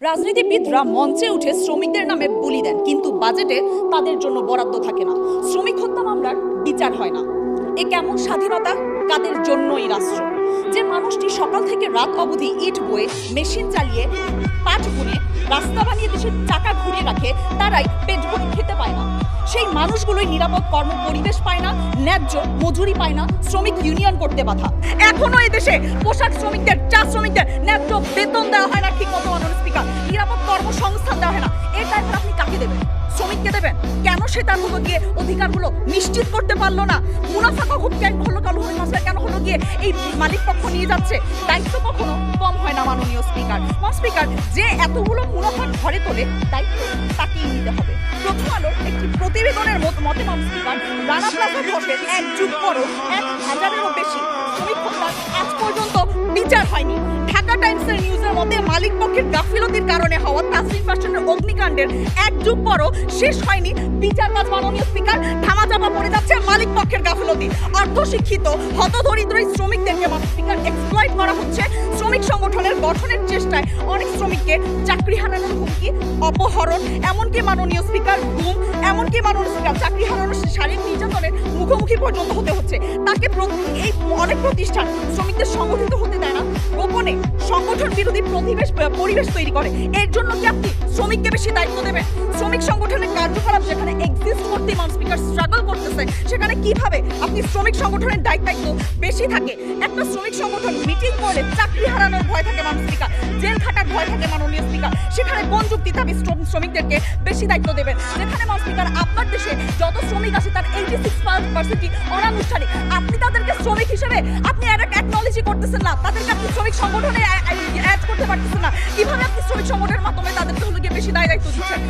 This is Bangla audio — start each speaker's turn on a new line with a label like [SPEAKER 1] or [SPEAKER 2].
[SPEAKER 1] রাজনীতিবিদরা মঞ্চে উঠে শ্রমিকদের নামে বুলি দেন, কিন্তু বাজেটে তাদের জন্য বরাদ্দ থাকে না। শ্রমিক হত্যা মামলার বিচার হয় না। এ কেমন স্বাধীনতা? কাদের জন্য এই রাষ্ট্র? যে মানুষটি সকাল থেকে রাত অবধি ইট বয়ে, মেশিন চালিয়ে, পাট বুনে, রাস্তা বানিয়ে দেশের চাকা ঘুরিয়ে রাখে, তারাই পেট ভরে খেতে পায় না। সেই মানুষগুলোই নিরাপদ কর্ম পরিবেশ পায় না, ন্যায্য মজুরি পায় না, শ্রমিক ইউনিয়ন করতে বাধা। এখনো এই দেশে পোশাক শ্রমিকদের, চা শ্রমিকদের ন্যায্য বেতন দেওয়া হয় না ঠিক মতো। মাননীয় স্পিকার, নিরাপদ কর্মসংস্থান দেওয়া হয় না। এর দায়ভার আপনি কাকে দেবেন? শ্রমিককে দেবেন? কেন সে তার হলো গিয়ে অধিকারগুলো নিশ্চিত করতে পারলো না? মুনাফা কখন কেন হলো কেন হলো গিয়ে এই মালিক পক্ষ নিয়ে যাচ্ছে? দায়িত্ব কখনো কম হয় না মাননীয় স্পিকার। স্পিকার, যে এতগুলো মুনাফা ঘরে তোলে, দায়িত্ব তাকেই নিতে হবে। প্রথম আলোর একটি প্রতিবেদনের মতে মাননীয় স্পিকার, রানা প্লাজা ধসের 1 যুগ পরও 1000-এরও বেশি শ্রমিক হত্যার আজ পর্যন্ত বিচার হয়নি। ঢাকা টাইমসের নিউজের মতে মালিক পক্ষের গাফিলতির কারণে হওয়া তাসরিন ফ্যাশনের অগ্নিকাণ্ডের 1 যুগ পরও শেষ হয়নি বিচার কাজ। মাননীয় স্পিকার, ধামাচাপা পড়ে যাচ্ছে মালিক পক্ষের গাফিলতি। অর্ধশিক্ষিত হতদরিদ্র শ্রমিকদেরকে মাননীয় স্পিকার এক্সপ্লয়েট করা হচ্ছে। শ্রমিক সংগঠনের গঠনের চেষ্টায় অনেক শ্রমিককে চাকরি হারানোর হুমকি, অপহরণ, এমনকি মাননীয় স্পিকার গুম, এমনকি মাননীয় স্পিকার চাকরি হারানোর শারীরিক নির্যাতনের মুখোমুখি পর্যন্ত হতে হচ্ছে। তাকে এই অনেক প্রতিষ্ঠান শ্রমিকদের সংগঠিত হতে দেয় না, গোপনে সংগঠন বিরোধী পরিবেশ তৈরি করে। এর জন্য কি আপনি শ্রমিককে বেশি দায়িত্ব দেবেন? শ্রমিক সংগঠনের কার্যকলাপ যেখানে এক্সিস্ট করতে স্পিকার স্ট্রাগল করতেছে, সেখানে কিভাবে আপনি শ্রমিক সংগঠনের দায়িত্ব বেশি থাকে? একটা শ্রমিক সংগঠন মিটিং করলে চাকরি হারানোর ভয় থাকে মাননীয় স্পিকার, জেল খাটার ভয় থাকে মাননীয় স্পিকার। সেখানে কোন যুক্তিতে আপনি শ্রমিকদেরকে বেশি দায়িত্ব দেবেন? যেখানে মাননীয় স্পিকার, আপনার দেশে যত শ্রমিক আছে তার 86% অনানুষ্ঠানিক। আপনি তাদেরকে শ্রমিক হিসেবে আপনি অ্যাকনলেজই করতেছেন না, তাদেরকে আপনি শ্রমিক সংগঠনে অ্যাড করতে পারতেছেন না। কিভাবে আপনি শ্রমিক সংগঠনের মাধ্যমে তাদেরকে হলো গিয়ে বেশি দায়িত্ব দিচ্ছেন?